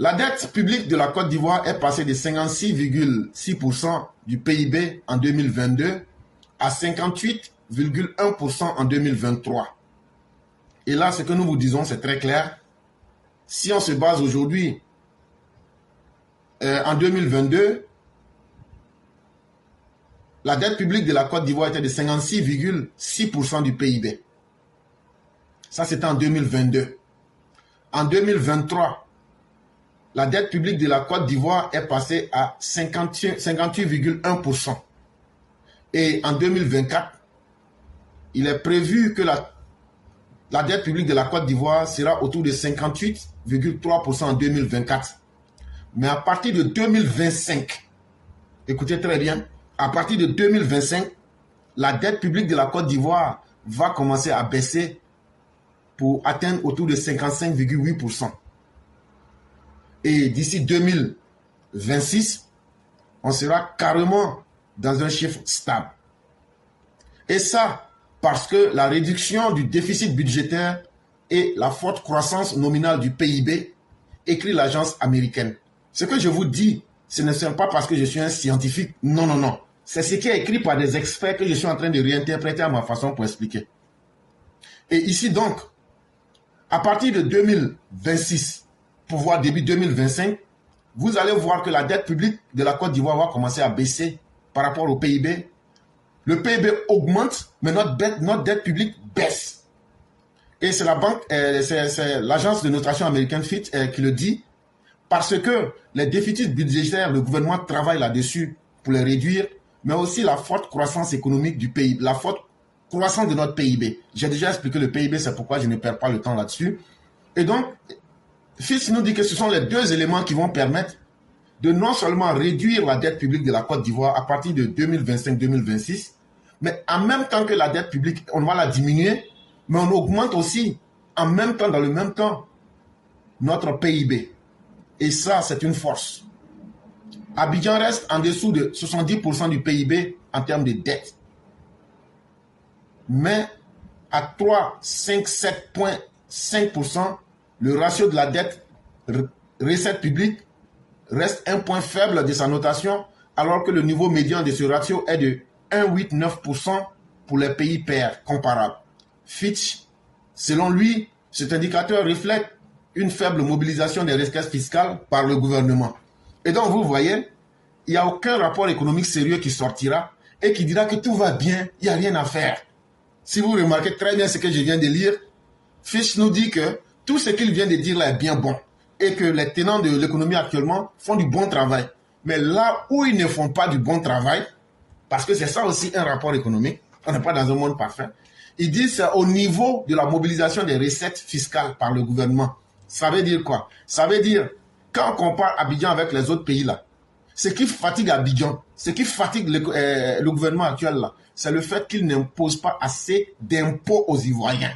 La dette publique de la Côte d'Ivoire est passée de 56,6% du PIB en 2022 à 58,1% en 2023. Et là, ce que nous vous disons, c'est très clair. Si on se base aujourd'hui, en 2022, la dette publique de la Côte d'Ivoire était de 56,6% du PIB. Ça, c'était en 2022. En 2023, la dette publique de la Côte d'Ivoire est passée à 58,1%. Et en 2024, il est prévu que la dette publique de la Côte d'Ivoire sera autour de 58,3% en 2024. Mais à partir de 2025, écoutez très bien, à partir de 2025, la dette publique de la Côte d'Ivoire va commencer à baisser pour atteindre autour de 55,8%. Et d'ici 2026, on sera carrément dans un chiffre stable. Et ça, parce que la réduction du déficit budgétaire et la forte croissance nominale du PIB, écrit l'agence américaine. Ce que je vous dis, ce ne sont pas parce que je suis un scientifique. Non, non, non. C'est ce qui est écrit par des experts que je suis en train de réinterpréter à ma façon pour expliquer. Et ici donc, à partir de 2026, pour voir début 2025, vous allez voir que la dette publique de la Côte d'Ivoire va commencer à baisser par rapport au PIB. Le PIB augmente, mais notre dette publique baisse. Et c'est c'est l'agence de notation américaine Fitch qui le dit, parce que les déficits budgétaires, le gouvernement travaille là-dessus pour les réduire, mais aussi la forte croissance économique du pays, la forte croissance de notre PIB. J'ai déjà expliqué le PIB, c'est pourquoi je ne perds pas le temps là-dessus. Et donc, Fitch nous dit que ce sont les deux éléments qui vont permettre de non seulement réduire la dette publique de la Côte d'Ivoire à partir de 2025-2026, mais en même temps que la dette publique, on va la diminuer, mais on augmente aussi en même temps, dans le même temps, notre PIB. Et ça, c'est une force. Abidjan reste en dessous de 70% du PIB en termes de dette. Mais à 3, 5, 7,5%, le ratio de la dette recette publique reste un point faible de sa notation, alors que le niveau médian de ce ratio est de 1,89% pour les pays pairs comparables. Fitch, selon lui, cet indicateur reflète une faible mobilisation des recettes fiscales par le gouvernement. Et donc, vous voyez, il n'y a aucun rapport économique sérieux qui sortira et qui dira que tout va bien, il n'y a rien à faire. Si vous remarquez très bien ce que je viens de lire, Fitch nous dit que tout ce qu'il vient de dire là est bien bon et que les tenants de l'économie actuellement font du bon travail. Mais là où ils ne font pas du bon travail, parce que c'est ça aussi un rapport économique, on n'est pas dans un monde parfait, ils disent c'est au niveau de la mobilisation des recettes fiscales par le gouvernement. Ça veut dire quoi? Ça veut dire, quand on compare Abidjan avec les autres pays là, ce qui fatigue Abidjan, ce qui fatigue le gouvernement actuel là, c'est le fait qu'il n'impose pas assez d'impôts aux Ivoiriens.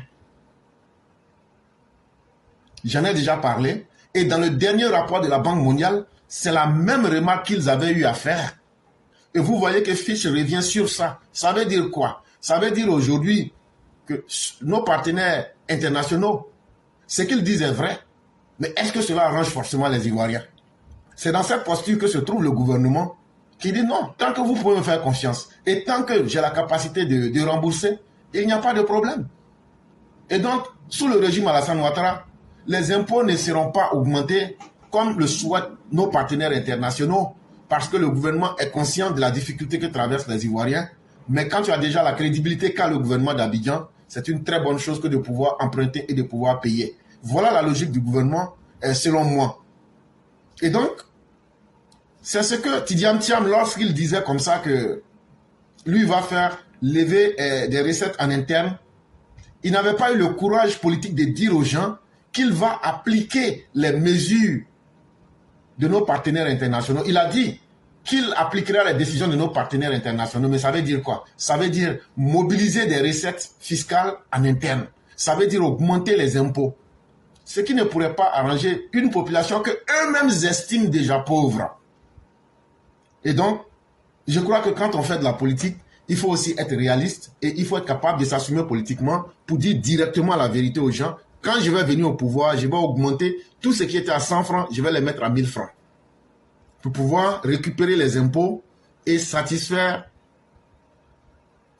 J'en ai déjà parlé. Et dans le dernier rapport de la Banque mondiale, c'est la même remarque qu'ils avaient eu à faire. Et vous voyez que Fitch revient sur ça. Ça veut dire quoi? Ça veut dire aujourd'hui que nos partenaires internationaux, ce qu'ils disent est vrai. Mais est-ce que cela arrange forcément les Ivoiriens? C'est dans cette posture que se trouve le gouvernement qui dit non, tant que vous pouvez me faire confiance et tant que j'ai la capacité de rembourser, il n'y a pas de problème. Et donc, sous le régime Alassane Ouattara, les impôts ne seront pas augmentés comme le souhaitent nos partenaires internationaux parce que le gouvernement est conscient de la difficulté que traversent les Ivoiriens. Mais quand tu as déjà la crédibilité qu'a le gouvernement d'Abidjan, c'est une très bonne chose que de pouvoir emprunter et de pouvoir payer. Voilà la logique du gouvernement, selon moi. Et donc, c'est ce que Tidiane Thiam, lorsqu'il disait comme ça que lui va faire lever des recettes en interne, il n'avait pas eu le courage politique de dire aux gens qu'il va appliquer les mesures de nos partenaires internationaux. Il a dit qu'il appliquera les décisions de nos partenaires internationaux. Mais ça veut dire quoi? Ça veut dire mobiliser des recettes fiscales en interne. Ça veut dire augmenter les impôts. Ce qui ne pourrait pas arranger une population que eux-mêmes estiment déjà pauvre. Et donc, je crois que quand on fait de la politique, il faut aussi être réaliste et il faut être capable de s'assumer politiquement pour dire directement la vérité aux gens quand je vais venir au pouvoir, je vais augmenter tout ce qui était à 100 francs, je vais les mettre à 1000 francs. Pour pouvoir récupérer les impôts et satisfaire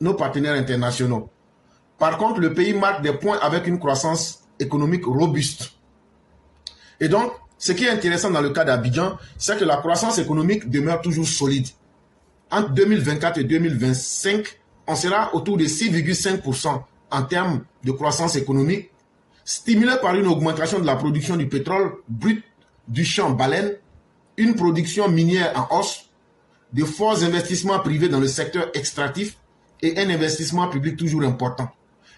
nos partenaires internationaux. Par contre, le pays marque des points avec une croissance économique robuste. Et donc, ce qui est intéressant dans le cas d'Abidjan, c'est que la croissance économique demeure toujours solide. Entre 2024 et 2025, on sera autour de 6,5% en termes de croissance économique, stimulé par une augmentation de la production du pétrole brut du champ baleine, une production minière en hausse, de forts investissements privés dans le secteur extractif et un investissement public toujours important.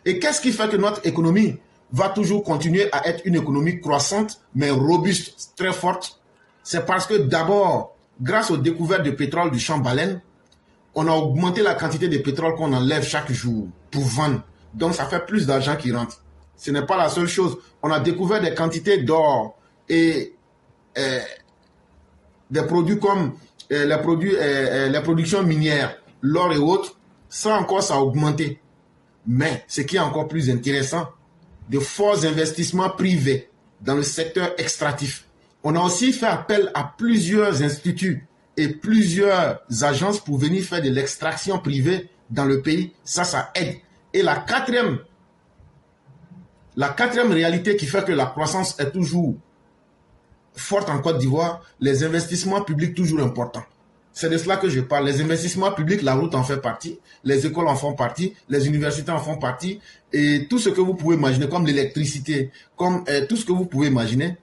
Et qu'est-ce qui fait que notre économie va toujours continuer à être une économie croissante, mais robuste, très forte? C'est parce que d'abord, grâce aux découvertes de pétrole du champ baleine, on a augmenté la quantité de pétrole qu'on enlève chaque jour pour vendre. Donc ça fait plus d'argent qui rentre. Ce n'est pas la seule chose. On a découvert des quantités d'or et des produits comme les productions minières, l'or et autres. Ça encore, ça a augmenté. Mais ce qui est encore plus intéressant, de forts investissements privés dans le secteur extractif. On a aussi fait appel à plusieurs instituts et plusieurs agences pour venir faire de l'extraction privée dans le pays. Ça aide. Et la quatrième réalité qui fait que la croissance est toujours forte en Côte d'Ivoire, les investissements publics toujours importants. C'est de cela que je parle. Les investissements publics, la route en fait partie, les écoles en font partie, les universités en font partie, et tout ce que vous pouvez imaginer, comme l'électricité, comme tout ce que vous pouvez imaginer,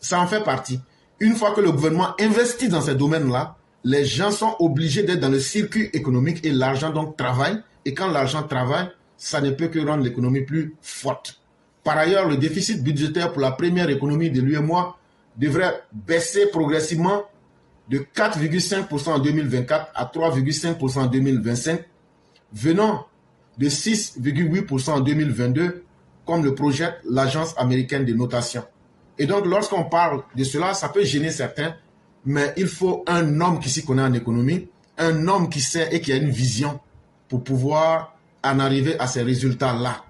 ça en fait partie. Une fois que le gouvernement investit dans ces domaines-là, les gens sont obligés d'être dans le circuit économique et l'argent donc travaille. Et quand l'argent travaille, ça ne peut que rendre l'économie plus forte. Par ailleurs, le déficit budgétaire pour la première économie de l'UEMOA devrait baisser progressivement de 4,5% en 2024 à 3,5% en 2025, venant de 6,8% en 2022, comme le projette l'agence américaine de notation. Et donc, lorsqu'on parle de cela, ça peut gêner certains, mais il faut un homme qui s'y connaît en économie, un homme qui sait et qui a une vision pour pouvoir en arriver à ces résultats-là.